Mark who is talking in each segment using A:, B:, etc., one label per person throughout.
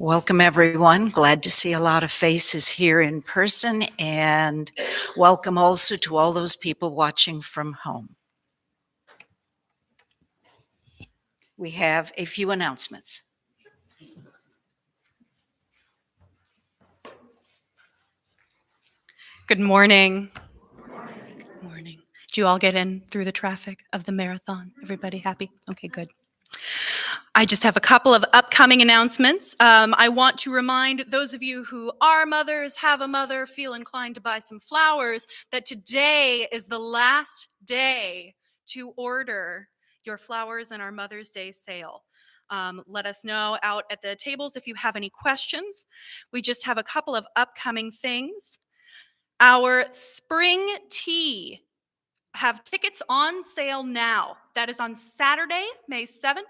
A: Welcome, everyone. Glad to see a lot of faces here in person, and welcome also to all those people watching from home. We have a few announcements.
B: Good morning. Good morning. Did you all get in through the traffic of the marathon? Everybody happy? Okay, good. I just have a couple of upcoming announcements. I want to remind those of you who are mothers, have a mother, feel inclined to buy some flowers, that today is the last day to order your flowers in our Mother's Day sale. Let us know out at the tables if you have any questions. We just have a couple of upcoming things. Our spring tea have tickets on sale now. That is on Saturday, May 7th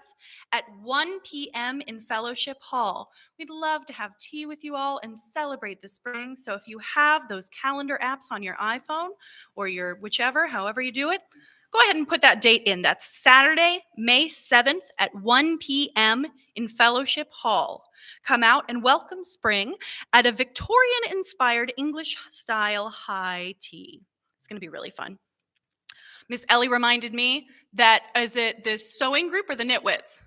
B: at 1 p.m. in Fellowship Hall. We'd love to have tea with you all and celebrate the spring. So if you have those calendar apps on your iPhone or your whichever, however you do it, go ahead and put that date in. That's Saturday, May 7th at 1 p.m. in Fellowship Hall. Come out and welcome spring at a Victorian-inspired English-style high tea. It's going to be really fun. Miss Ellie reminded me that, is it the sewing group or the Knitwits?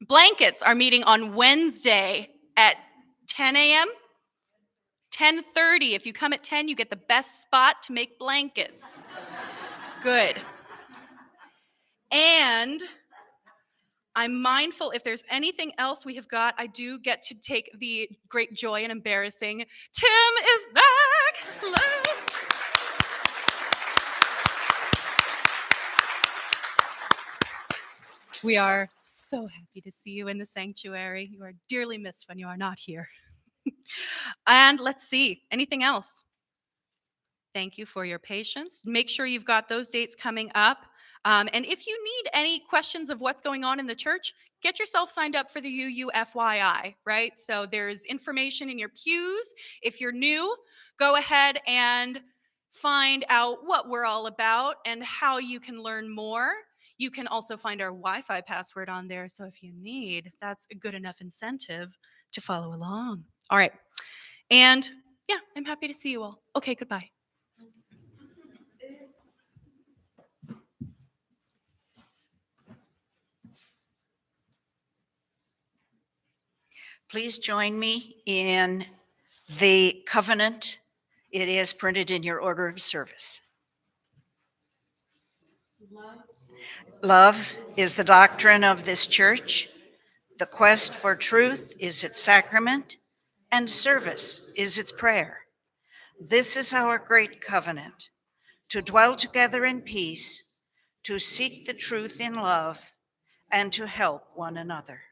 B: Blankets are meeting on Wednesday at 10 a.m. 10:30. If you come at 10, you get the best spot to make blankets. Good. And I'm mindful if there's anything else we have got, I do get to take the great joy and embarrassing, Tim is back. Hello. We are so happy to see you in the sanctuary. You are dearly missed when you are not here. And let's see, anything else? Thank you for your patience. Make sure you've got those dates coming up. And if you need any questions of what's going on in the church, get yourself signed up for the UUFYI, right? So there's information in your pews. If you're new, go ahead and find out what we're all about and how you can learn more. You can also find our Wi-Fi password on there. So if you need, that's a good enough incentive to follow along. All right. And yeah, I'm happy to see you all. Okay, goodbye.
A: Please join me in the covenant. It is printed in your order of service. Love is the doctrine of this church. The quest for truth is its sacrament, and service is its prayer. This is our great covenant, to dwell together in peace, to seek the truth in love, and to help one another.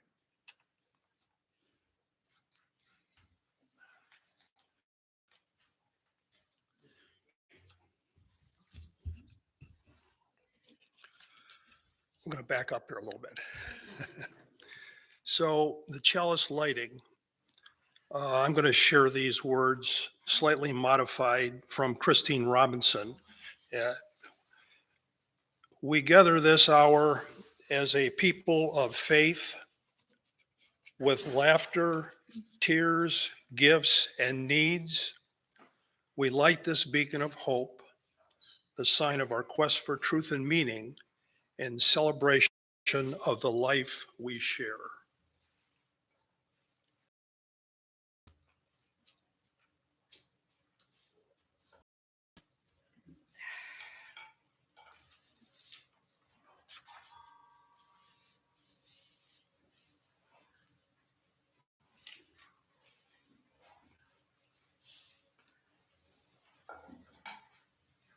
C: I'm going to back up here a little bit. So the chalice lighting, I'm going to share these words slightly modified from Christine Robinson. We gather this hour as a people of faith with laughter, tears, gifts, and needs. We light this beacon of hope, the sign of our quest for truth and meaning, in celebration of the life we share.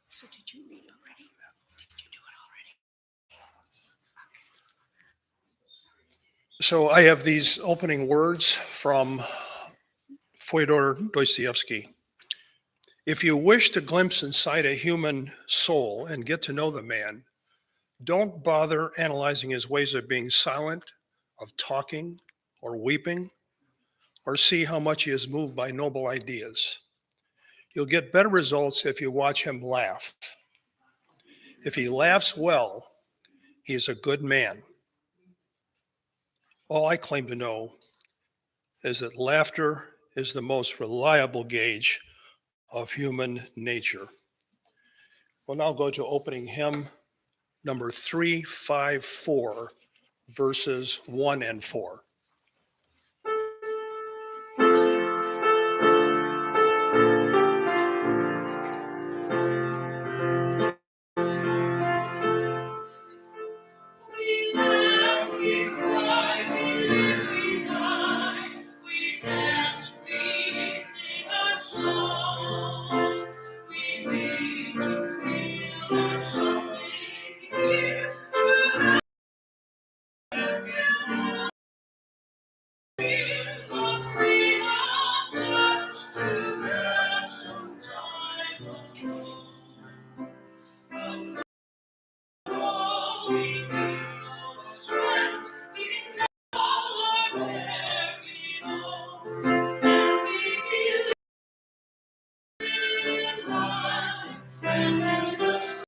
A: So did you read already? Did you do it already?
C: So I have these opening words from Fyodor Dostoevsky. If you wish to glimpse inside a human soul and get to know the man, don't bother analyzing his ways of being silent, of talking, or weeping, or see how much he is moved by noble ideas. You'll get better results if you watch him laugh. If he laughs well, he is a good man. All I claim to know is that laughter is the most reliable gauge of human nature. We'll now go to opening hymn number 354, verses 1 and 4.
B: We laugh, we cry, we live, we die, we dance, we sing our song. We need to feel there's something here to feel the freedom just to have some time alone. All we need is strength, we can call our very own, and we believe in life and in the strength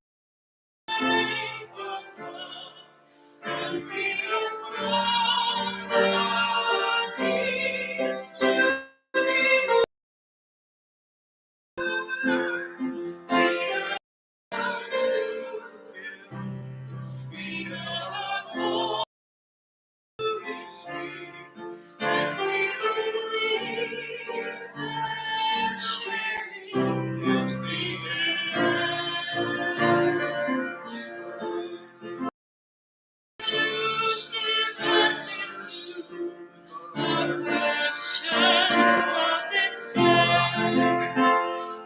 B: of love, and we have found our need to be ours to give. We have all to receive, and we believe that sharing is the answer. Elusive answers to the questions of this day.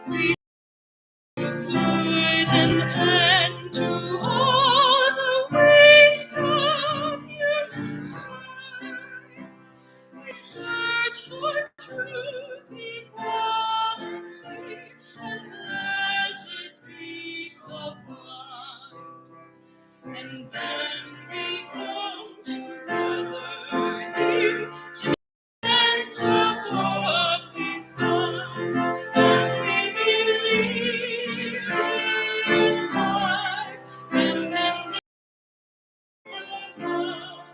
B: We put an end to all the waste of youth. We search for truth, equality, and blessed peace of mind. And then we come together here to sense of what we find, and we believe in life and in the love,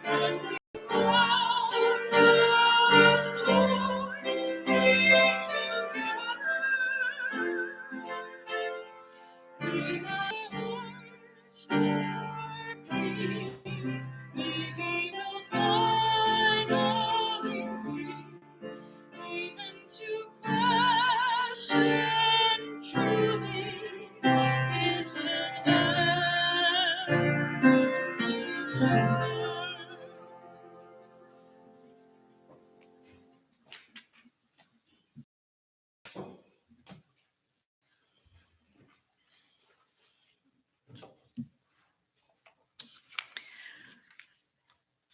B: and we found God's joy here together. We have searched for peace. Maybe we'll find all we seek, even to question truly is an answer.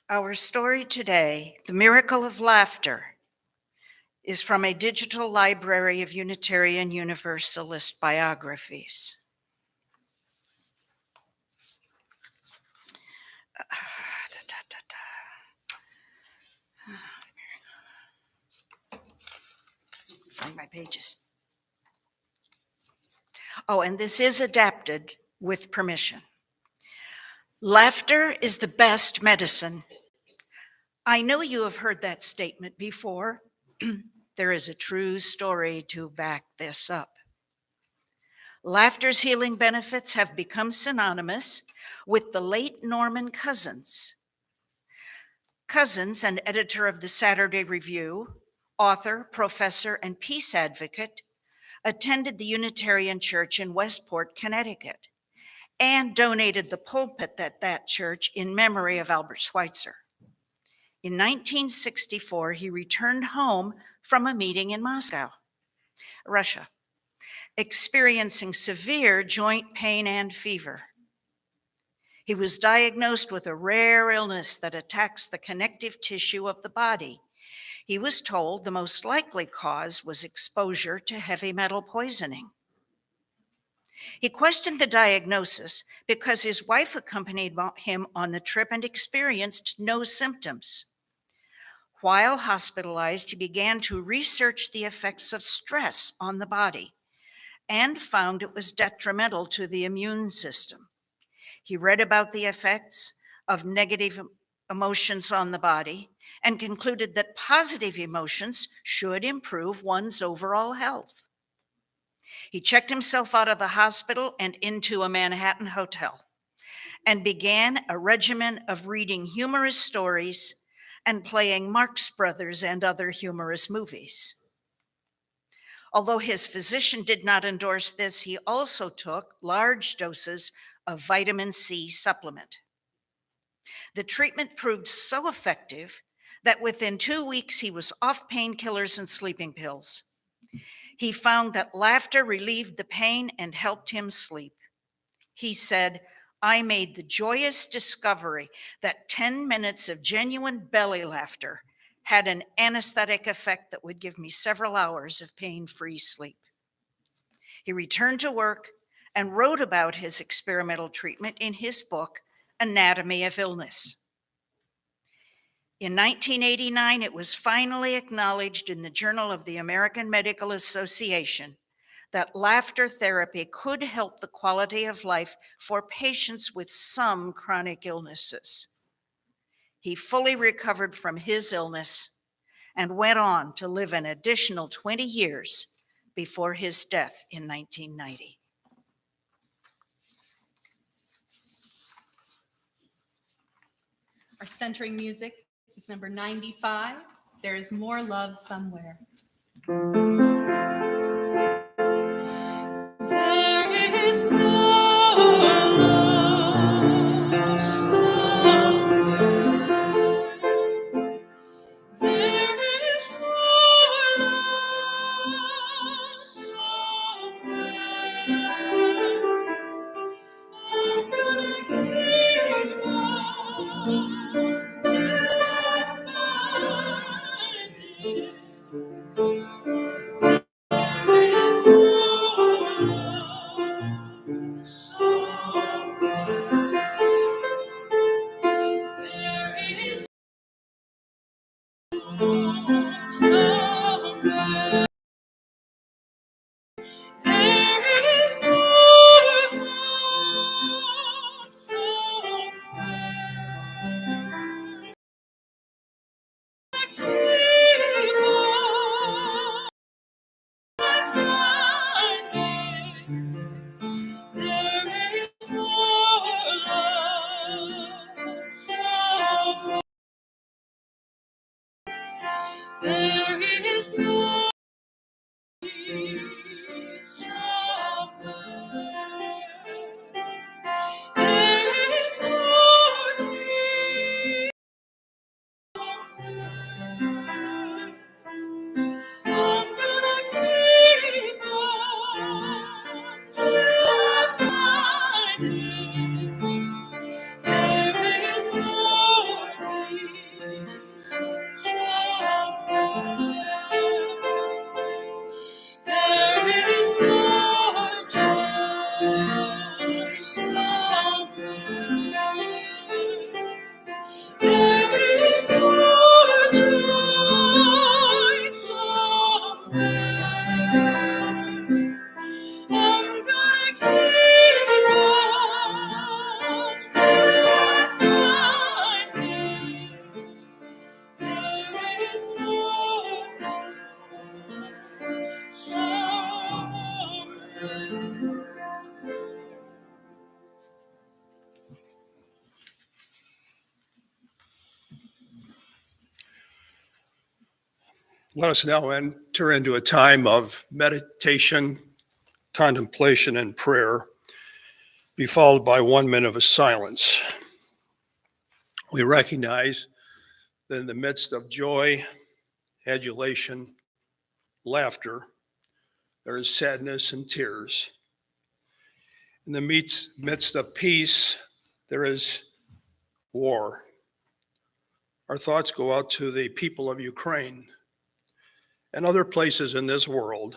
A: Our story today, The Miracle of Laughter, is from a digital library of Unitarian Universalist biographies. Find my pages. Oh, and this is adapted with permission. Laughter is the best medicine. I know you have heard that statement before. There is a true story to back this up. Laughter's healing benefits have become synonymous with the late Norman Cousins. Cousins, an editor of the Saturday Review, author, professor, and peace advocate, attended the Unitarian Church in Westport, Connecticut, and donated the pulpit at that church in memory of Albert Schweitzer. In 1964, he returned home from a meeting in Moscow, Russia, experiencing severe joint pain and fever. He was diagnosed with a rare illness that attacks the connective tissue of the body. He was told the most likely cause was exposure to heavy metal poisoning. He questioned the diagnosis because his wife accompanied him on the trip and experienced no symptoms. While hospitalized, he began to research the effects of stress on the body and found it was detrimental to the immune system. He read about the effects of negative emotions on the body and concluded that positive emotions should improve one's overall health. He checked himself out of the hospital and into a Manhattan hotel and began a regimen of reading humorous stories and playing Marx Brothers and other humorous movies. Although his physician did not endorse this, he also took large doses of vitamin C supplement. The treatment proved so effective that within 2 weeks he was off painkillers and sleeping pills. He found that laughter relieved the pain and helped him sleep. He said, "I made the joyous discovery that 10 minutes of genuine belly laughter had an anesthetic effect that would give me several hours of pain-free sleep." He returned to work and wrote about his experimental treatment in his book, Anatomy of Illness. In 1989, it was finally acknowledged in the Journal of the American Medical Association that laughter therapy could help the quality of life for patients with some chronic illnesses. He fully recovered from his illness and went on to live an additional 20 years before his death in 1990.
B: Our centering music is number 95, There Is More Love Somewhere. There is more love somewhere. There is more love somewhere. I'm gonna keep on till I find it. There is more love somewhere. There is more somewhere. There is more love somewhere. Keep on finding. There is more love somewhere. There is more peace somewhere. There is more peace somewhere. I'm gonna keep on till I find it. There is more peace somewhere. There is more joy somewhere. There is more joy somewhere. I'm gonna keep on till I find it. There is more joy somewhere.
C: Let us now enter into a time of meditation, contemplation, and prayer, be followed by 1 minute of silence. We recognize that in the midst of joy, adulation, laughter, there is sadness and tears. In the midst of peace, there is war. Our thoughts go out to the people of Ukraine and other places in this world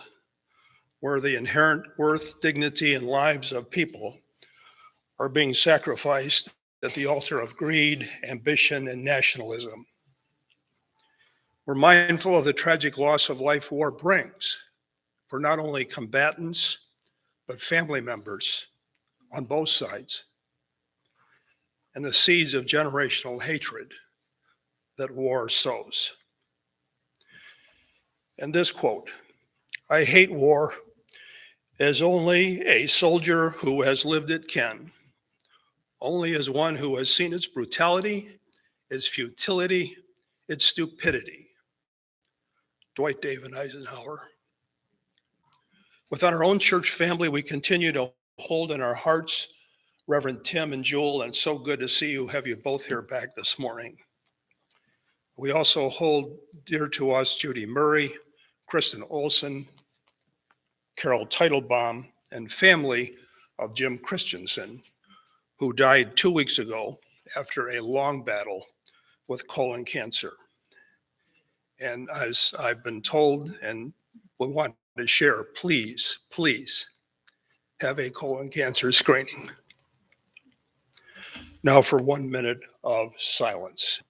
C: where the inherent worth, dignity, and lives of people are being sacrificed at the altar of greed, ambition, and nationalism. We're mindful of the tragic loss of life war brings for not only combatants, but family members on both sides, and the seeds of generational hatred that war sows. And this quote, I hate war as only a soldier who has lived it can, only as one who has seen its brutality, its futility, its stupidity. Dwight David Eisenhower. Within our own church family, we continue to hold in our hearts Reverend Tim and Jewel, and it's so good to see you, have you both here back this morning. We also hold dear to us Judy Murray, Kristen Olson, Carol Teitelbaum, and family of Jim Christensen, who died 2 weeks ago after a long battle with colon cancer. And as I've been told and we want to share, please, please have a colon cancer screening. Now for 1 minute of silence.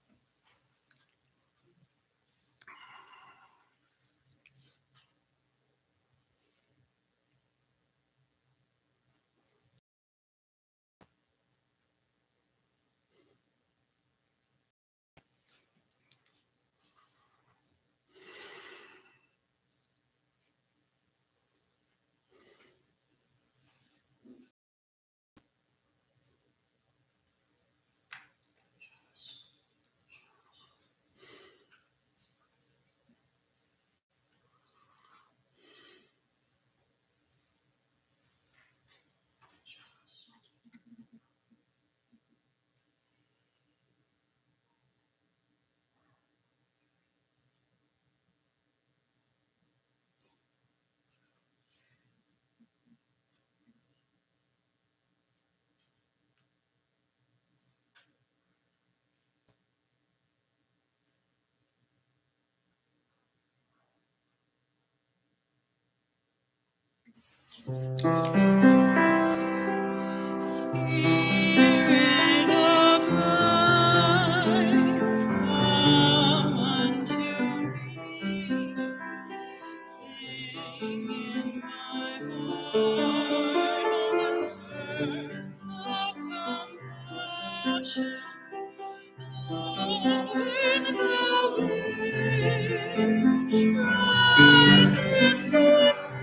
B: Spirit of life, come unto me. Sing in my heart all the stars of compassion. Learn the wind, rise in the sea.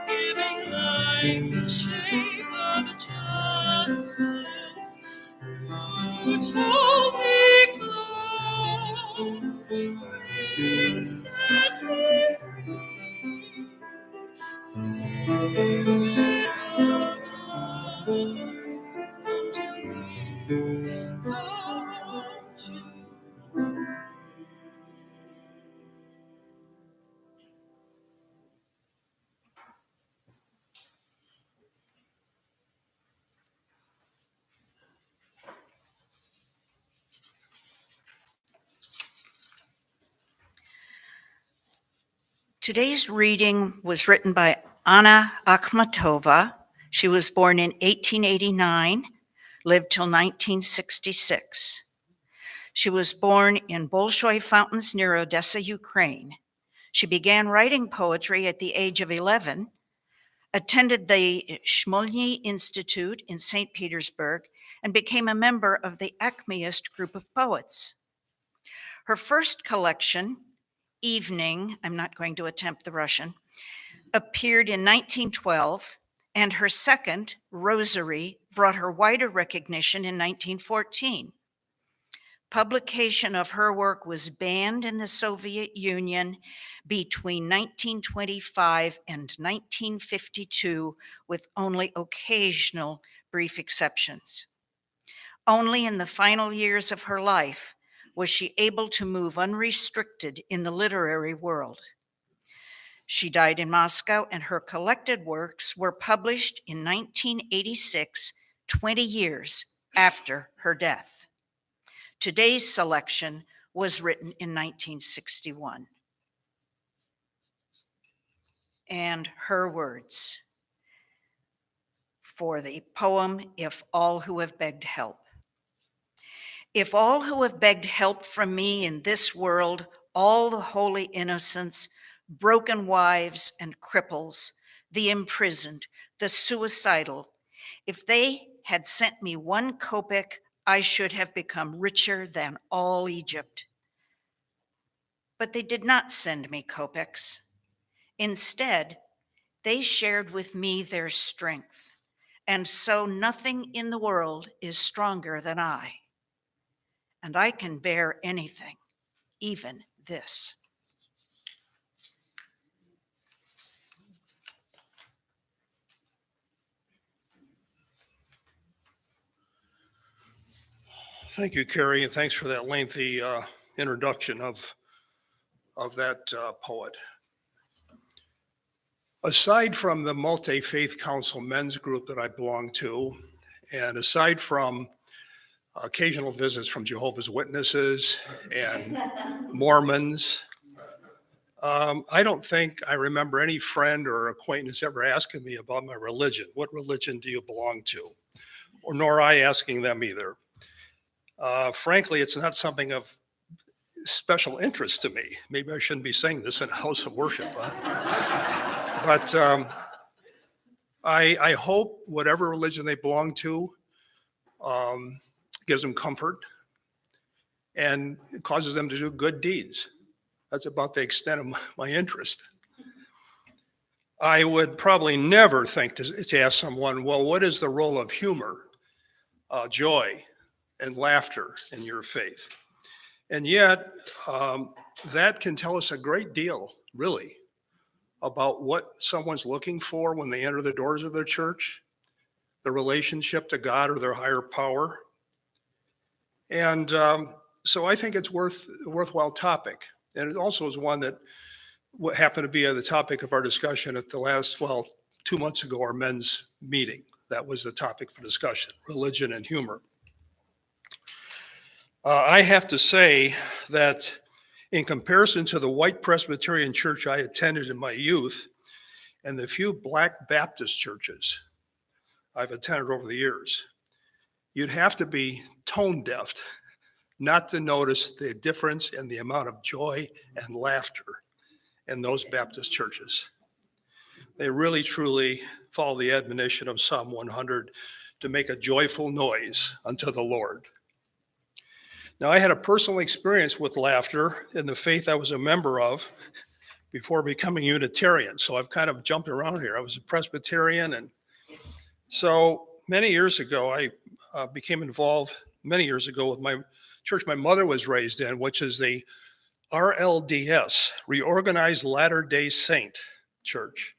B: Giving life the shape of justice. Who told me close, bring, set me free. Spirit of life, come to me, come to me.
A: Today's reading was written by Anna Akhmatova. She was born in 1889, lived till 1966. She was born in Bolshoi Fountains near Odessa, Ukraine. She began writing poetry at the age of 11, attended the Shmolny Institute in St. Petersburg, and became a member of the Acmeist group of poets. Her first collection, Evening, I'm not going to attempt the Russian, appeared in 1912, and her second, Rosary, brought her wider recognition in 1914. Publication of her work was banned in the Soviet Union between 1925 and 1952, with only occasional brief exceptions. Only in the final years of her life was she able to move unrestricted in the literary world. She died in Moscow, and her collected works were published in 1986, 20 years after her death. Today's selection was written in 1961. And her words for the poem, If All Who Have Begged Help. If all who have begged help from me in this world, all the holy innocents, broken wives and cripples, the imprisoned, the suicidal, if they had sent me 1 kopeck, I should have become richer than all Egypt. But they did not send me kopecks. Instead, they shared with me their strength, and so nothing in the world is stronger than I. And I can bear anything, even this.
C: Thank you, Carrie, and thanks for that lengthy introduction of that poet. Aside from the Multi-Faith Council men's group that I belong to, and aside from occasional visits from Jehovah's Witnesses and Mormons, I don't think I remember any friend or acquaintance ever asking me about my religion. What religion do you belong to? Or nor I asking them either. Frankly, it's not something of special interest to me. Maybe I shouldn't be saying this in a house of worship. But I hope whatever religion they belong to gives them comfort and causes them to do good deeds. That's about the extent of my interest. I would probably never think to ask someone, well, what is the role of humor, joy, and laughter in your faith? And yet, that can tell us a great deal, really, about what someone's looking for when they enter the doors of their church, the relationship to God or their higher power. And so I think it's a worthwhile topic. And it also is one that happened to be the topic of our discussion at the last, 2 months ago, our men's meeting. That was the topic for discussion, religion and humor. I have to say that in comparison to the white Presbyterian church I attended in my youth and the few black Baptist churches I've attended over the years, you'd have to be tone deaf not to notice the difference in the amount of joy and laughter in those Baptist churches. They really, truly follow the admonition of Psalm 100 to make a joyful noise unto the Lord. Now, I had a personal experience with laughter in the faith I was a member of before becoming Unitarian. So I've kind of jumped around here. I was a Presbyterian. And so many years ago, I became involved many years ago with my church my mother was raised in, which is the RLDS, Reorganized Latter-day Saint Church.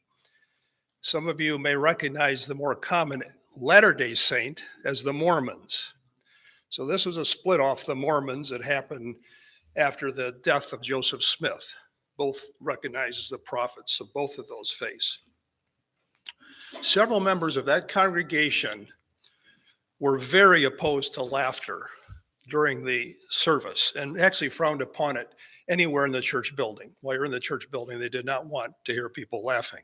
C: Some of you may recognize the more common Latter-day Saint as the Mormons. So this was a split off the Mormons that happened after the death of Joseph Smith. Both recognized as the prophets of both of those faiths. Several members of that congregation were very opposed to laughter during the service and actually frowned upon it anywhere in the church building. While you're in the church building, they did not want to hear people laughing.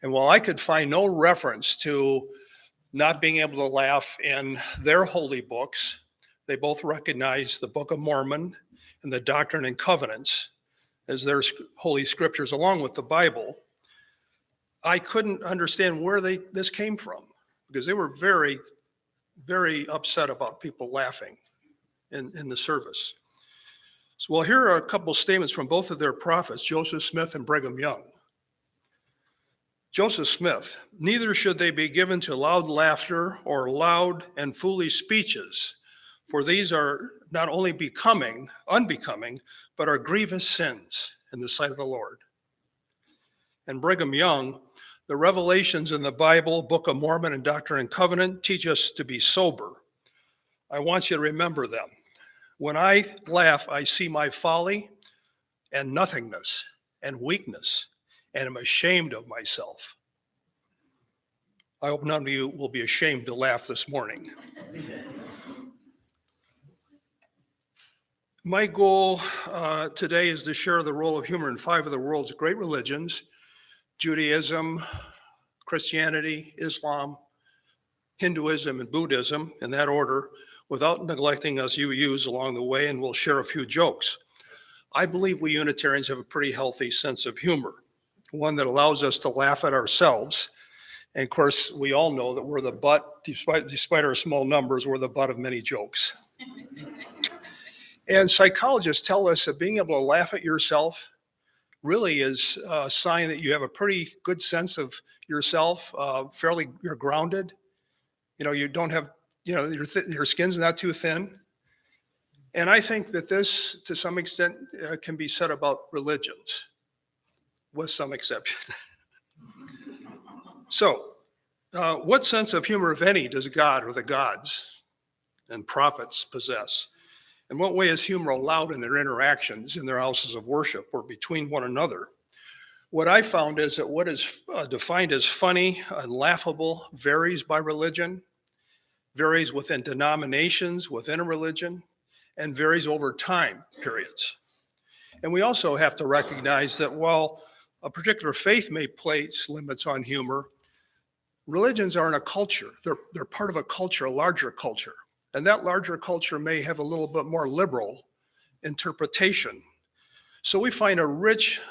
C: And while I could find no reference to not being able to laugh in their holy books, they both recognized the Book of Mormon and the Doctrine and Covenants as their holy scriptures along with the Bible. I couldn't understand where this came from because they were very, very upset about people laughing in the service. So, well, here are a couple statements from both of their prophets, Joseph Smith and Brigham Young. Joseph Smith, neither should they be given to loud laughter or loud and foolish speeches, for these are not only unbecoming, but are grievous sins in the sight of the Lord. And Brigham Young, the revelations in the Bible, Book of Mormon, and Doctrine and Covenant teach us to be sober. I want you to remember them. When I laugh, I see my folly and nothingness and weakness, and am ashamed of myself. I hope none of you will be ashamed to laugh this morning. My goal today is to share the role of humor in 5 of the world's great religions: Judaism, Christianity, Islam, Hinduism, and Buddhism, in that order, without neglecting us UUs along the way, and we'll share a few jokes. I believe we Unitarians have a pretty healthy sense of humor, one that allows us to laugh at ourselves And of course, we all know that we're the butt, despite our small numbers, we're the butt of many jokes. And psychologists tell us that being able to laugh at yourself really is a sign that you have a pretty good sense of yourself, you're grounded. You don't have, your skin's not too thin. And I think that this, to some extent, can be said about religions, with some exceptions. So, what sense of humor, if any, does God or the gods and prophets possess? In what way is humor allowed in their interactions in their houses of worship or between one another? What I found is that what is defined as funny and laughable varies by religion, varies within denominations within a religion, and varies over time periods. And we also have to recognize that while a particular faith may place limits on humor, religions are in a culture. They're part of a culture, a larger culture. And that larger culture may have a little bit more liberal interpretation. So we find a rich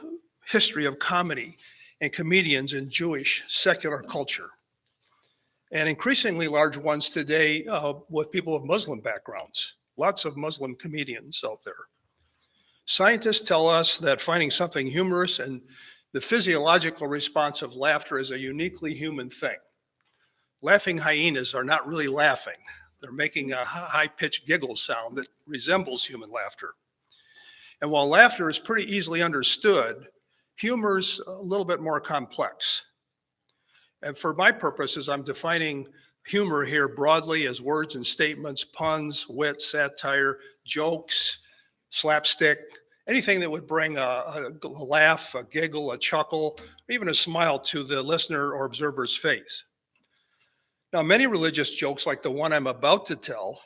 C: history of comedy and comedians in Jewish secular culture, and increasingly large ones today with people of Muslim backgrounds. Lots of Muslim comedians out there. Scientists tell us that finding something humorous and the physiological response of laughter is a uniquely human thing. Laughing hyenas are not really laughing. They're making a high-pitched giggle sound that resembles human laughter. And while laughter is pretty easily understood, humor's a little bit more complex. And for my purposes, I'm defining humor here broadly as words and statements, puns, wit, satire, jokes, slapstick, anything that would bring a laugh, a giggle, a chuckle, even a smile to the listener or observer's face. Now, many religious jokes, like the one I'm about to tell,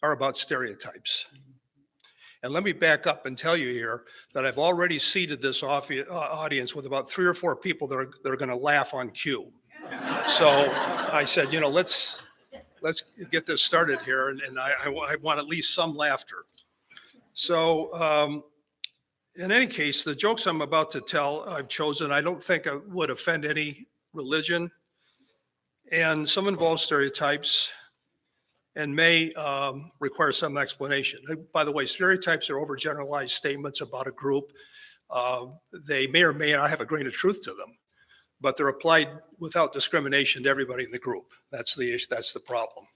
C: are about stereotypes. And let me back up and tell you here that I've already seated this audience with about 3 or 4 people that are going to laugh on cue. So I said, let's get this started here, and I want at least some laughter. So in any case, the jokes I'm about to tell, I've chosen, I don't think I would offend any religion. And some involve stereotypes and may require some explanation. By the way, stereotypes are overgeneralized statements about a group. They may or may not have a grain of truth to them, but they're applied without discrimination to everybody in the group. That's the issue. That's the problem.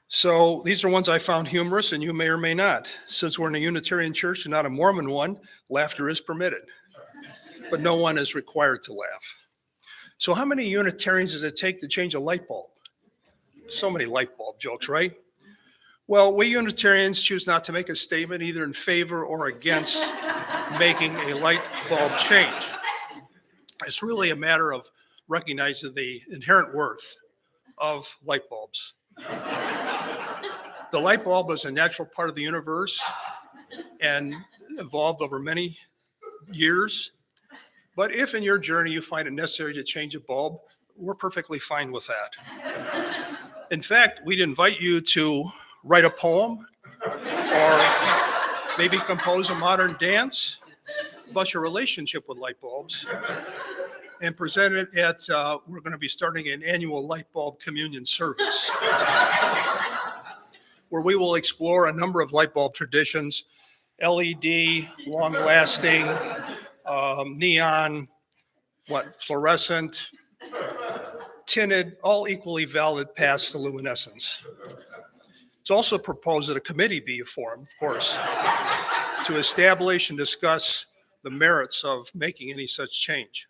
C: So these are ones I found humorous, and you may or may not. Since we're in a Unitarian church and not a Mormon one, laughter is permitted, but no one is required to laugh. So how many Unitarians does it take to change a light bulb? So many light bulb jokes, right? Well, we Unitarians choose not to make a statement either in favor or against making a light bulb change. It's really a matter of recognizing the inherent worth of light bulbs. The light bulb is a natural part of the universe and evolved over many years. But if in your journey you find it necessary to change a bulb, we're perfectly fine with that. In fact, we'd invite you to write a poem or maybe compose a modern dance about your relationship with light bulbs and present it at, we're going to be starting an annual light bulb communion service where we will explore a number of light bulb traditions, LED, long-lasting, neon, fluorescent, tinted, all equally valid paths to luminescence. It's also proposed that a committee be formed, of course, to establish and discuss the merits of making any such change.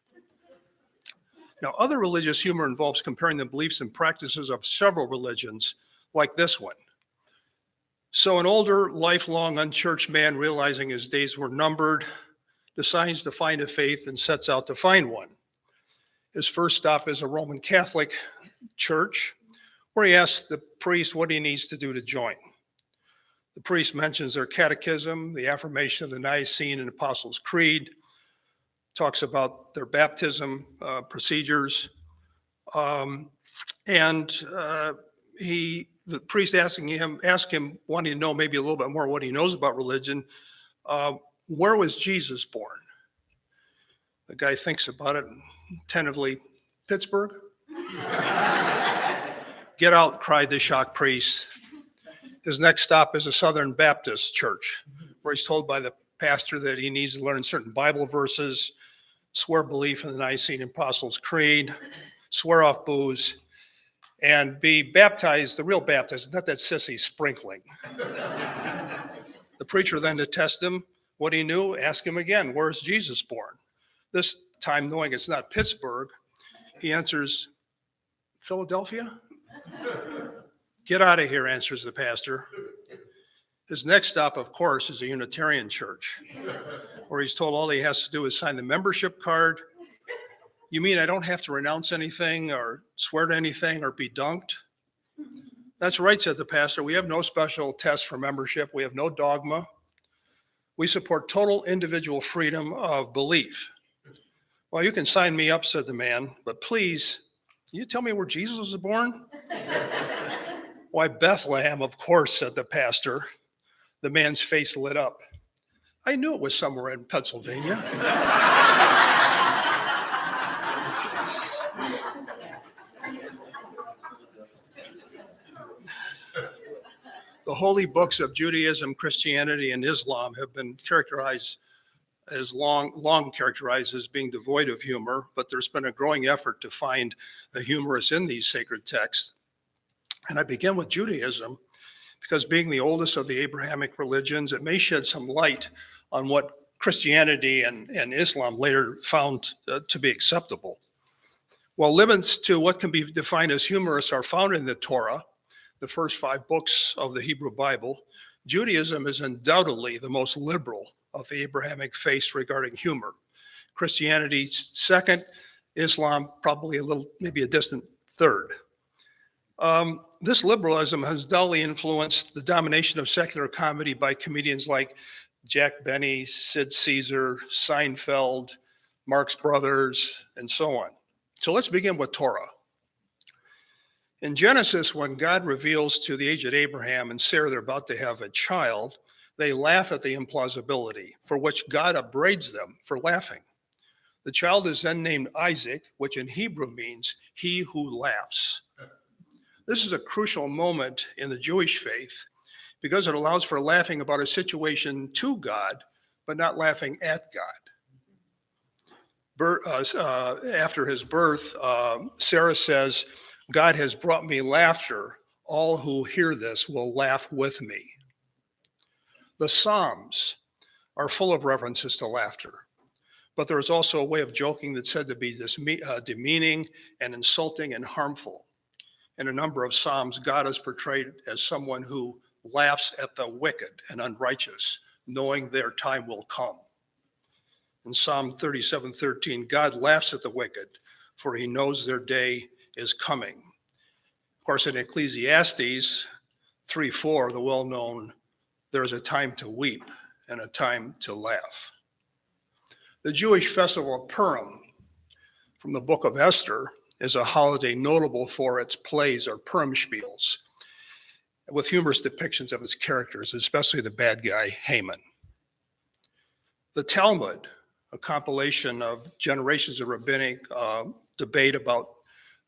C: Now, other religious humor involves comparing the beliefs and practices of several religions, like this one. So an older, lifelong unchurched man, realizing his days were numbered, decides to find a faith and sets out to find one. His first stop is a Roman Catholic church, where he asks the priest what he needs to do to join. The priest mentions their catechism, the affirmation of the Nicene and Apostles' Creed, talks about their baptism procedures, the priest asked him, wanting to know maybe a little bit more what he knows about religion, where was Jesus born? The guy thinks about it tentatively. Pittsburgh? Get out, cried the shocked priest. His next stop is a Southern Baptist church, where he's told by the pastor that he needs to learn certain Bible verses, swear belief in the Nicene Apostles' Creed, swear off booze, and be baptized, the real baptized, not that sissy sprinkling. The preacher then, to test him what he knew, asked him again, where is Jesus born? This time, knowing it's not Pittsburgh, he answers, Philadelphia? Get out of here, answers the pastor. His next stop, of course, is a Unitarian church, where he's told all he has to do is sign the membership card. You mean I don't have to renounce anything or swear to anything or be dunked? That's right, said the pastor. We have no special test for membership. We have no dogma. We support total individual freedom of belief. Well, you can sign me up, said the man, but please, can you tell me where Jesus was born? Why, Bethlehem, of course, said the pastor. The man's face lit up. I knew it was somewhere in Pennsylvania. The holy books of Judaism, Christianity, and Islam have been characterized as long characterized as being devoid of humor, but there's been a growing effort to find the humorous in these sacred texts. And I begin with Judaism, because being the oldest of the Abrahamic religions, it may shed some light on what Christianity and Islam later found to be acceptable. While limits to what can be defined as humorous are found in the Torah, the first 5 books of the Hebrew Bible, Judaism is undoubtedly the most liberal of the Abrahamic faiths regarding humor. Christianity second, Islam probably maybe a distant third. This liberalism has duly influenced the domination of secular comedy by comedians like Jack Benny, Sid Caesar, Seinfeld, Marx Brothers, and so on. So let's begin with Torah. In Genesis, when God reveals to the aged Abraham and Sarah they're about to have a child, they laugh at the implausibility, for which God upbraids them for laughing. The child is then named Isaac, which in Hebrew means he who laughs. This is a crucial moment in the Jewish faith because it allows for laughing about a situation to God, but not laughing at God. After his birth, Sarah says, God has brought me laughter. All who hear this will laugh with me. The Psalms are full of references to laughter, but there is also a way of joking that's said to be demeaning and insulting and harmful. In a number of Psalms, God is portrayed as someone who laughs at the wicked and unrighteous, knowing their time will come. In Psalm 37:13, God laughs at the wicked, for he knows their day is coming. Of course, in Ecclesiastes 3:4, the well-known, there is a time to weep and a time to laugh. The Jewish festival of Purim from the book of Esther is a holiday notable for its plays or Purim spiels, with humorous depictions of its characters, especially the bad guy, Haman. The Talmud, a compilation of generations of rabbinic debate about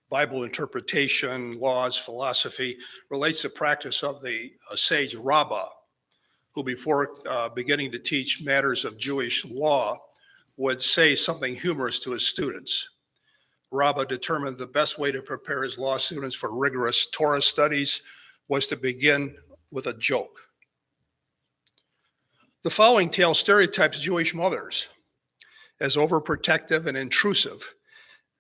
C: Bible interpretation, laws, philosophy, relates to practice of the sage Rabbah, who before beginning to teach matters of Jewish law would say something humorous to his students. Rabbah determined the best way to prepare his law students for rigorous Torah studies was to begin with a joke. The following tale stereotypes Jewish mothers as overprotective and intrusive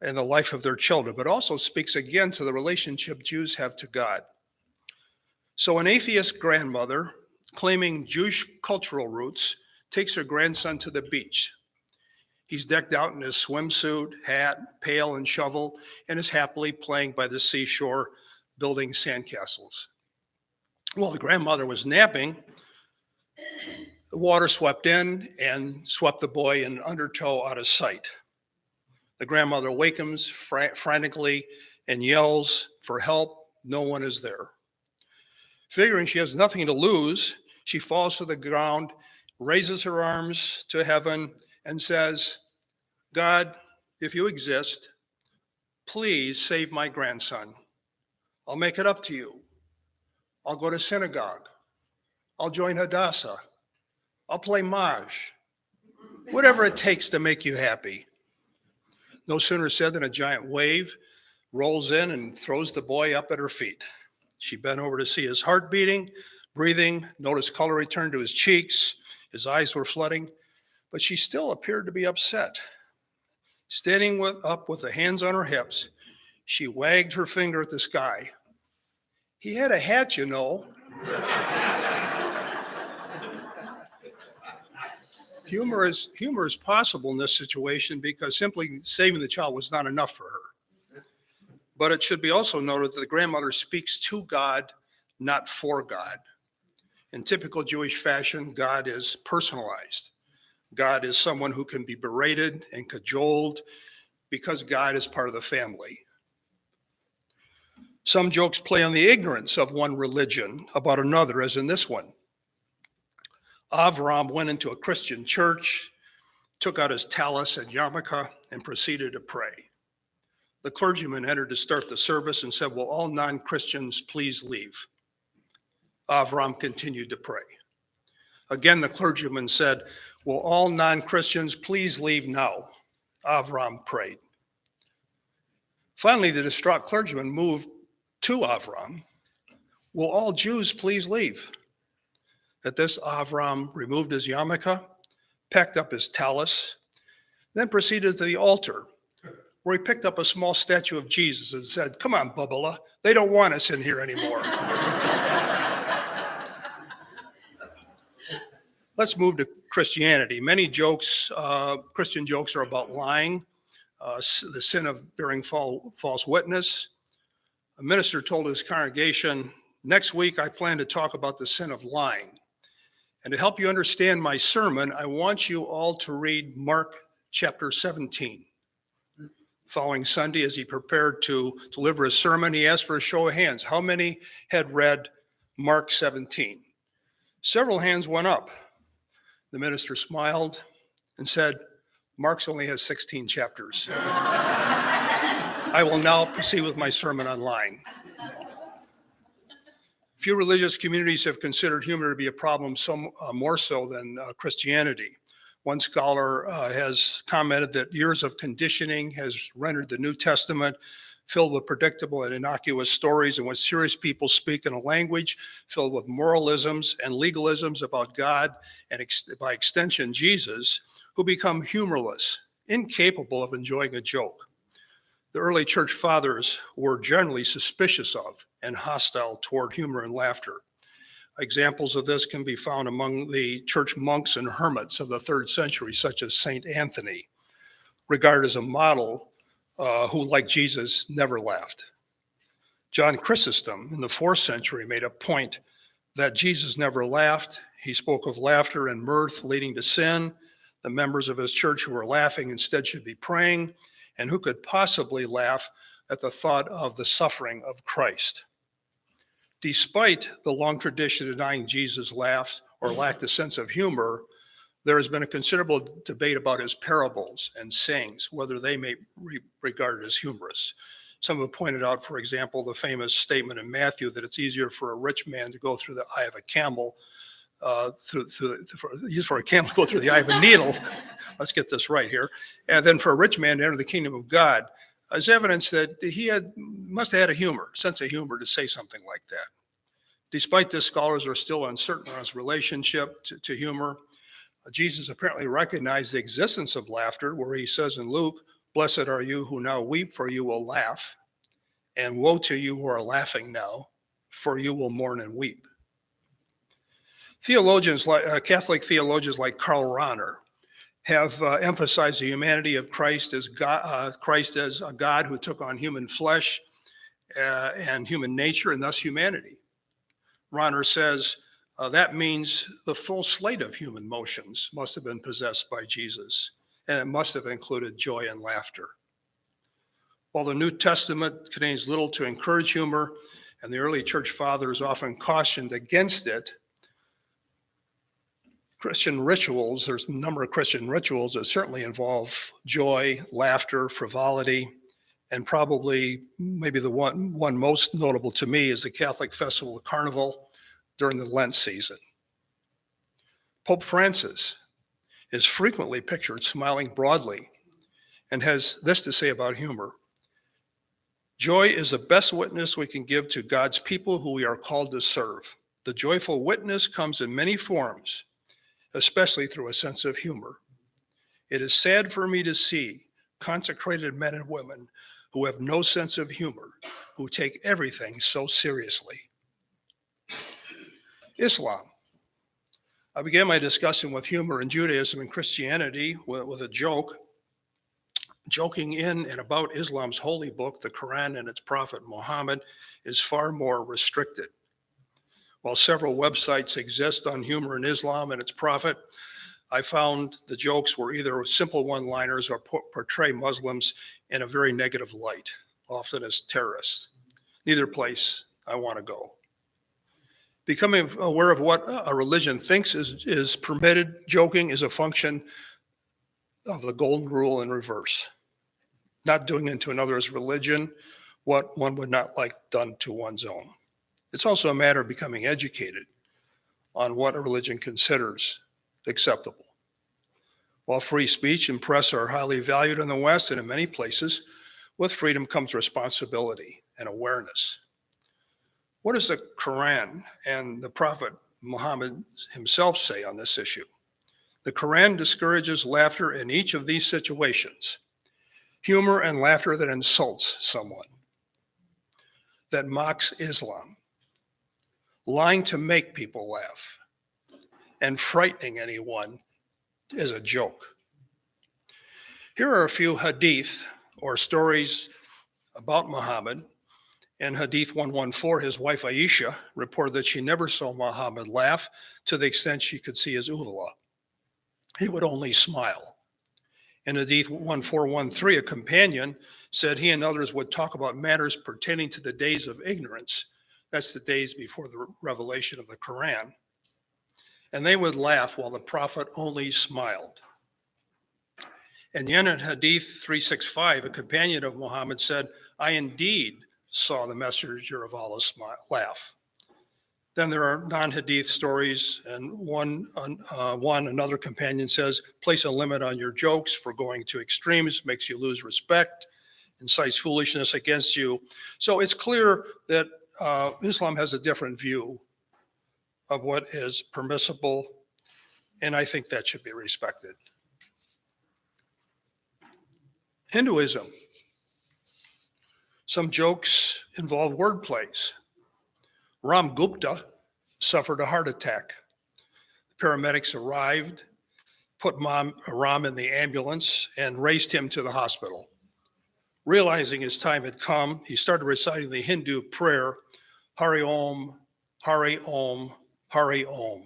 C: in the life of their children, but also speaks again to the relationship Jews have to God. So an atheist grandmother claiming Jewish cultural roots takes her grandson to the beach. He's decked out in his swimsuit, hat, pail, and shovel, and is happily playing by the seashore, building sandcastles. While the grandmother was napping, the water swept in and swept the boy in undertow out of sight. The grandmother awakens frantically and yells for help. No one is there. Figuring she has nothing to lose, she falls to the ground, raises her arms to heaven, and says, God, if you exist, please save my grandson. I'll make it up to you. I'll go to synagogue. I'll join Hadassah. I'll play Maj. Whatever it takes to make you happy. No sooner said than a giant wave rolls in and throws the boy up at her feet. She bent over to see his heart beating, breathing, noticed color return to his cheeks. His eyes were flooding, but she still appeared to be upset. Standing up with the hands on her hips, she wagged her finger at the sky. He had a hat, you know. Humor is possible in this situation because simply saving the child was not enough for her. But it should be also noted that the grandmother speaks to God, not for God. In typical Jewish fashion, God is personalized. God is someone who can be berated and cajoled because God is part of the family. Some jokes play on the ignorance of one religion about another, as in this one. Avram went into a Christian church, took out his tallis and yarmulke, and proceeded to pray. The clergyman entered to start the service and said, "Will all non-Christians please leave?" Avram continued to pray. Again, the clergyman said, "Will all non-Christians please leave now?" Avram prayed. Finally, the distraught clergyman moved to Avram, "Will all Jews please leave?" At this, Avram removed his yarmulke, packed up his tallis, then proceeded to the altar, where he picked up a small statue of Jesus and said, "Come on, Bubala, they don't want us in here anymore." Let's move to Christianity. Many jokes, Christian jokes, are about lying, the sin of bearing false witness. A minister told his congregation, "Next week I plan to talk about the sin of lying. And to help you understand my sermon, I want you all to read Mark chapter 17. Following Sunday, as he prepared to deliver his sermon, he asked for a show of hands. How many had read Mark 17? Several hands went up. The minister smiled and said, "Mark's only has 16 chapters. I will now proceed with my sermon on lying." Few religious communities have considered humor to be a problem, more so than Christianity. One scholar has commented that years of conditioning has rendered the New Testament filled with predictable and innocuous stories in which serious people speak in a language filled with moralisms and legalisms about God and by extension Jesus, who become humorless, incapable of enjoying a joke. The early church fathers were generally suspicious of and hostile toward humor and laughter. Examples of this can be found among the church monks and hermits of the 3rd century, such as Saint Anthony, regarded as a model who, like Jesus, never laughed. John Chrysostom in the 4th century made a point that Jesus never laughed. He spoke of laughter and mirth leading to sin. The members of his church who were laughing instead should be praying. And who could possibly laugh at the thought of the suffering of Christ? Despite the long tradition of denying Jesus laughed or lacked a sense of humor, there has been a considerable debate about his parables and sayings, whether they may be regarded as humorous. Some have pointed out, for example, the famous statement in Matthew that it's easier for a rich man to go through the eye of a camel for a camel to go through the eye of a needle. Let's get this right here. And then for a rich man to enter the kingdom of God is evidence that he must have had a sense of humor to say something like that. Despite this, scholars are still uncertain on his relationship to humor. Jesus apparently recognized the existence of laughter, where he says in Luke, "Blessed are you who now weep, for you will laugh. And woe to you who are laughing now, for you will mourn and weep." Catholic theologians like Karl Rahner have emphasized the humanity of Christ as Christ as a God who took on human flesh and human nature and thus humanity. Rahner says that means the full slate of human motions must have been possessed by Jesus, and it must have included joy and laughter. While the New Testament contains little to encourage humor, and the early church fathers often cautioned against it, Christian rituals, there's a number of Christian rituals that certainly involve joy, laughter, frivolity, and probably maybe the one most notable to me is the Catholic festival of Carnival during the Lent season. Pope Francis is frequently pictured smiling broadly and has this to say about humor. Joy is the best witness we can give to God's people who we are called to serve. The joyful witness comes in many forms, especially through a sense of humor. It is sad for me to see consecrated men and women who have no sense of humor, who take everything so seriously. Islam. I began my discussion with humor in Judaism and Christianity with a joke, joking in and about Islam's holy book, the Quran, and its prophet Muhammad is far more restricted. While several websites exist on humor in Islam and its prophet, I found the jokes were either simple one-liners or portray Muslims in a very negative light, often as terrorists. Neither place I want to go. Becoming aware of what a religion thinks is permitted, joking is a function of the golden rule in reverse. Not doing into another's religion what one would not like done to one's own. It's also a matter of becoming educated on what a religion considers acceptable. While free speech and press are highly valued in the West and in many places, with freedom comes responsibility and awareness. What does the Quran and the Prophet Muhammad himself say on this issue? The Quran discourages laughter in each of these situations. Humor and laughter that insults someone, that mocks Islam, lying to make people laugh, and frightening anyone is a joke. Here are a few hadith or stories about Muhammad. In Hadith 114, his wife Aisha reported that she never saw Muhammad laugh to the extent she could see his uvula. He would only smile. In Hadith 1413, a companion said he and others would talk about matters pertaining to the days of ignorance. That's the days before the revelation of the Quran. And they would laugh while the Prophet only smiled. And then in Hadith 365, a companion of Muhammad said, I indeed saw the messenger of Allah laugh. Then there are non-hadith stories, and another companion says, place a limit on your jokes, for going to extremes makes you lose respect, incites foolishness against you. So it's clear that Islam has a different view of what is permissible, and I think that should be respected. Hinduism. Some jokes involve word plays. Ram Gupta suffered a heart attack. Paramedics arrived, put Ram in the ambulance, and raced him to the hospital. Realizing his time had come, he started reciting the Hindu prayer, Hari Om, Hari Om, Hari Om.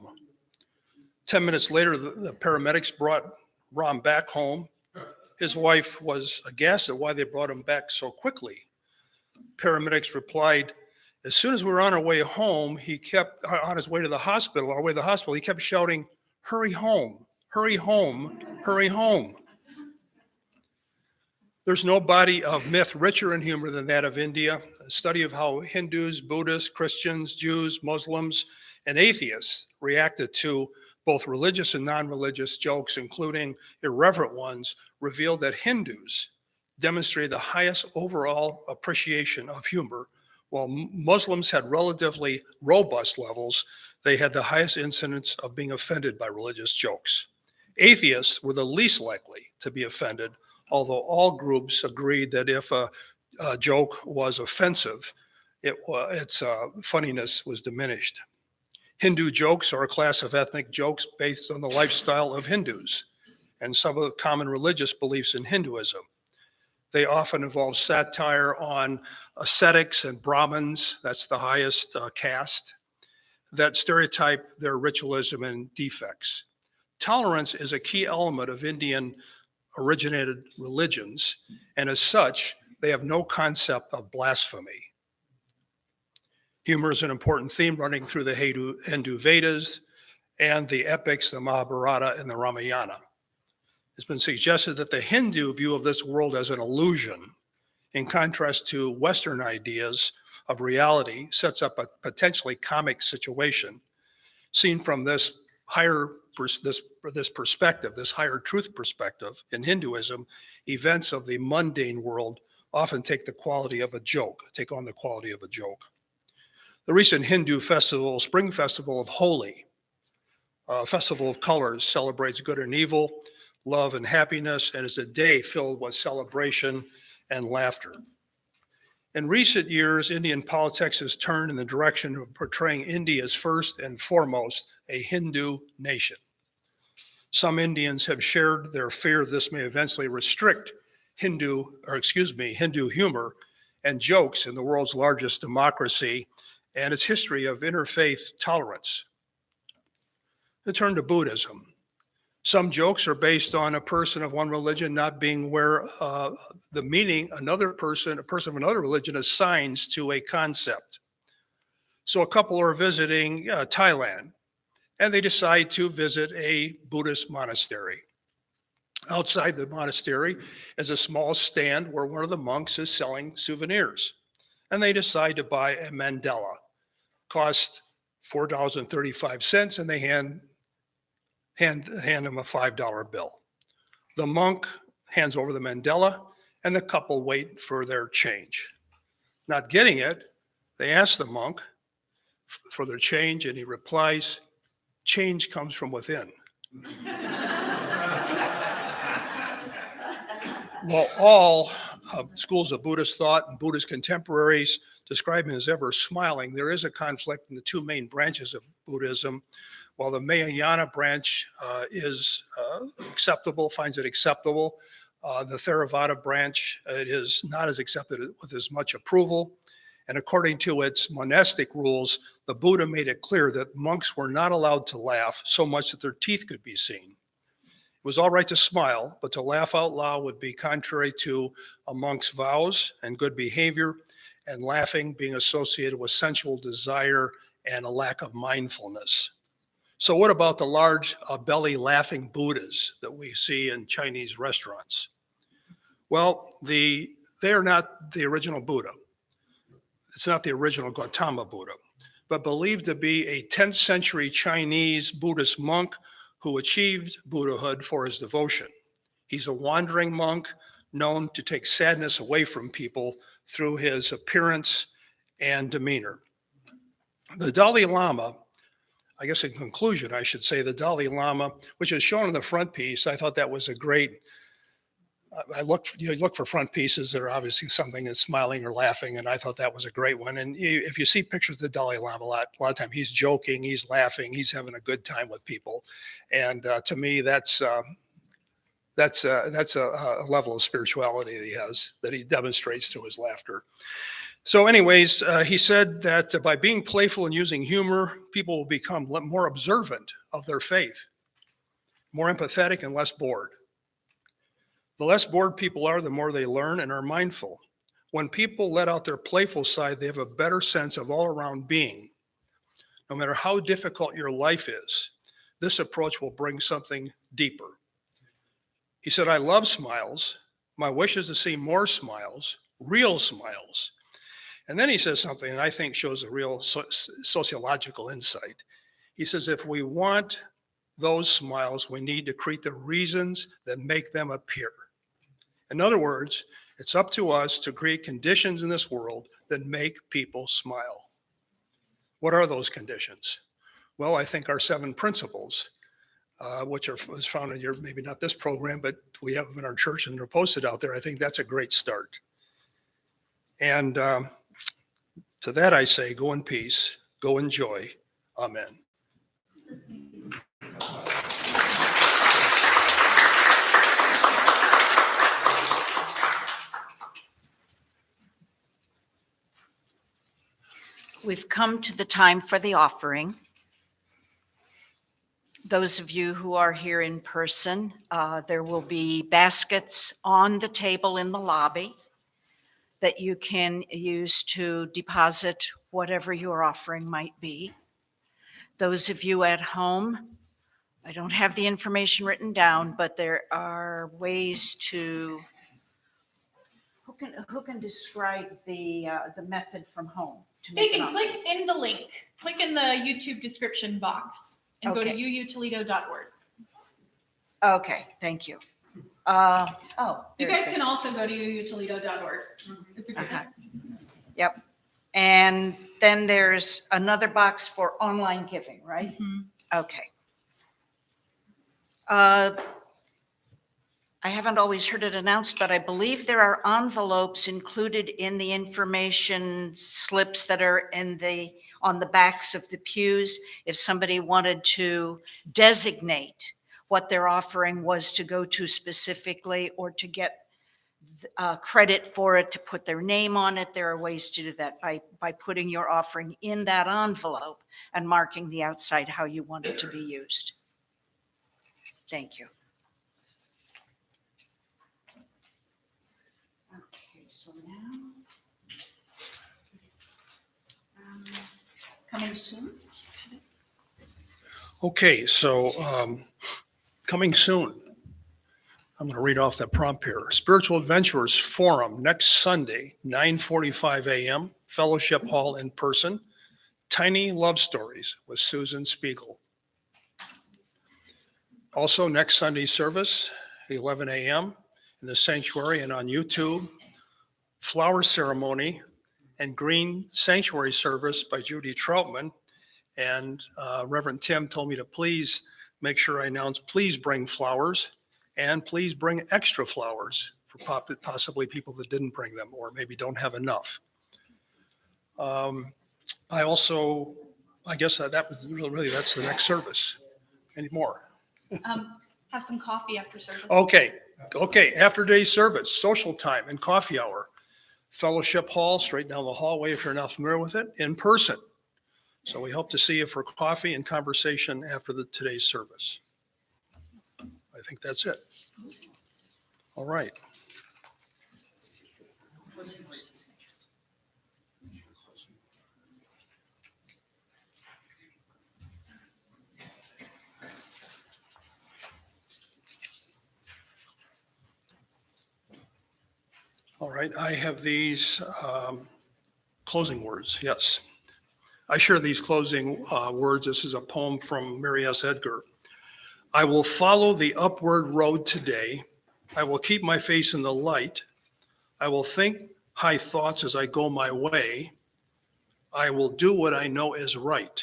C: 10 minutes later, the paramedics brought Ram back home. His wife was aghast at why they brought him back so quickly. Paramedics replied, as soon as we were on our way home, he kept, on his way to the hospital, he kept shouting, hurry home, hurry home, hurry home. There's no body of myth richer in humor than that of India. A study of how Hindus, Buddhists, Christians, Jews, Muslims, and atheists reacted to both religious and non-religious jokes, including irreverent ones, revealed that Hindus demonstrated the highest overall appreciation of humor, while Muslims had relatively robust levels. They had the highest incidence of being offended by religious jokes. Atheists were the least likely to be offended, although all groups agreed that if a joke was offensive, its funniness was diminished. Hindu jokes are a class of ethnic jokes based on the lifestyle of Hindus and some of the common religious beliefs in Hinduism. They often involve satire on ascetics and Brahmins, that's the highest caste, that stereotype their ritualism and defects. Tolerance is a key element of Indian originated religions, and as such, they have no concept of blasphemy. Humor is an important theme running through the Hindu Vedas, and the epics, the Mahabharata and the Ramayana. It's been suggested that the Hindu view of this world as an illusion, in contrast to Western ideas of reality, sets up a potentially comic situation. Seen from this perspective, this higher truth perspective in Hinduism, events of the mundane world often take on the quality of a joke. The recent Hindu festival, Spring Festival of Holi, a festival of colors, celebrates good and evil, love and happiness, and is a day filled with celebration and laughter. In recent years, Indian politics has turned in the direction of portraying India as first and foremost a Hindu nation. Some Indians have shared their fear this may eventually restrict Hindu humor and jokes in the world's largest democracy and its history of interfaith tolerance. To turn to Buddhism. Some jokes are based on a person of one religion not being aware the meaning a person of another religion assigns to a concept. So a couple are visiting Thailand, and they decide to visit a Buddhist monastery. Outside the monastery is a small stand where one of the monks is selling souvenirs, and they decide to buy a mandala. Cost $4.35, and they hand him a $5 bill. The monk hands over the mandala, and the couple wait for their change. Not getting it, they ask the monk for their change, and he replies, "Change comes from within." While all schools of Buddhist thought and Buddhist contemporaries describe him as ever smiling, there is a conflict in the two main branches of Buddhism. While the Mahayana branch finds it acceptable, the Theravada branch, it is not as accepted with as much approval. And according to its monastic rules, the Buddha made it clear that monks were not allowed to laugh so much that their teeth could be seen. It was all right to smile, but to laugh out loud would be contrary to a monk's vows and good behavior, and laughing being associated with sensual desire and a lack of mindfulness. So what about the large belly laughing Buddhas that we see in Chinese restaurants? Well, they are not the original Buddha. It's not the original Gautama Buddha, but believed to be a 10th century Chinese Buddhist monk who achieved Buddhahood for his devotion. He's a wandering monk known to take sadness away from people through his appearance and demeanor. The Dalai Lama, I guess in conclusion, I should say the Dalai Lama, which is shown in the front piece, I thought that was a great, you look for front pieces that are obviously something that's smiling or laughing, and I thought that was a great one. And if you see pictures of the Dalai Lama a lot of time, he's joking, he's laughing, he's having a good time with people. And to me, that's a level of spirituality that he has, that he demonstrates through his laughter. So anyways, he said that by being playful and using humor, people will become more observant of their faith, more empathetic and less bored. The less bored people are, the more they learn and are mindful. When people let out their playful side, they have a better sense of all-around being. No matter how difficult your life is, this approach will bring something deeper. He said, "I love smiles. My wish is to see more smiles, real smiles." And then he says something that I think shows a real sociological insight. He says, if we want those smiles, we need to create the reasons that make them appear. In other words, it's up to us to create conditions in this world that make people smile. What are those conditions? Well, I think our 7 principles, which is found in your, maybe not this program, but we have them in our church and they're posted out there. I think that's a great start. And to that I say, go in peace, go in joy. Amen.
A: We've come to the time for the offering. Those of you who are here in person, there will be baskets on the table in the lobby that you can use to deposit whatever your offering might be. Those of you at home, I don't have the information written down, but there are ways to, who can describe the method from home? To
B: They
A: make an
B: can
A: offering?
B: click in the link, click in the YouTube description box, and go to
A: Okay.
B: uutoledo.org.
A: Okay, thank you.
B: You
A: there's
B: guys
A: it.
B: can also go to uutoledo.org. It's a good
A: Uh-huh. Yep. And then there's another box for online giving, right?
B: Mhm.
A: Okay. I haven't always heard it announced, but I believe there are envelopes included in the information slips that are on the backs of the pews. If somebody wanted to designate what their offering was to go to specifically, or to get credit for it, to put their name on it, there are ways to do that by putting your offering in that envelope and marking the outside how you want it to be used. Thank you. Okay, so now, coming soon?
C: Okay, so coming soon. I'm going to read off that prompt here. Spiritual Adventurers Forum next Sunday, 9:45 a.m., Fellowship Hall in person. Tiny Love Stories with Susan Spiegel. Also, next Sunday service, 11 a.m. in the sanctuary and on YouTube. Flower ceremony and green sanctuary service by Judy Troutman. And Reverend Tim told me to please make sure I announce, please bring flowers and please bring extra flowers for possibly people that didn't bring them or maybe don't have enough. I guess that was really, that's the next service. Any more?
B: Have some coffee after service.
C: Okay. After today's service, social time and coffee hour. Fellowship Hall, straight down the hallway if you're not familiar with it, in person. So we hope to see you for coffee and conversation after today's service. I think that's it. All right. All right, I have these closing words, yes. I share these closing words. This is a poem from Mary S. Edgar. I will follow the upward road today. I will keep my face in the light. I will think high thoughts as I go my way. I will do what I know is right.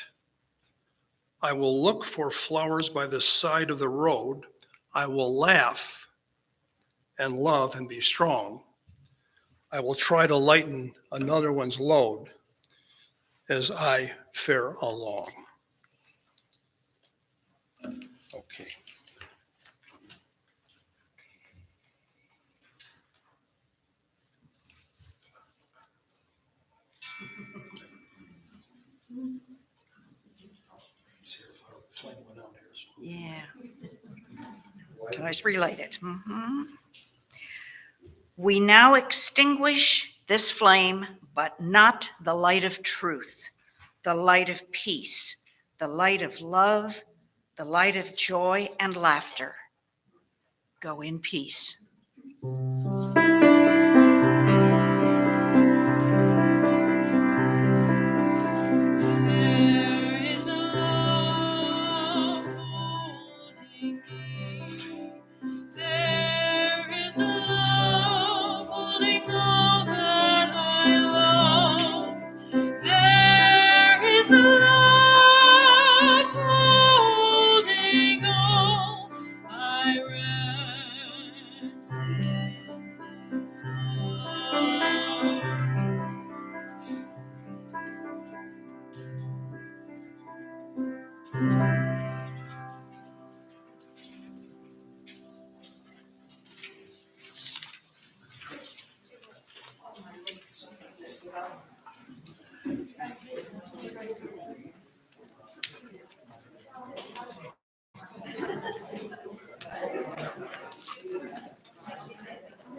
C: I will look for flowers by the side of the road. I will laugh and love and be strong. I will try to lighten another one's load as I fare along. Okay.
A: Yeah. Can I just relight it? Mhm. We now extinguish this flame, but not the light of truth, the light of peace, the light of love, the light of joy and laughter. Go in peace.
B: There is a love holding me. There is a love holding all that I love. There is a love holding all. I rest in this love.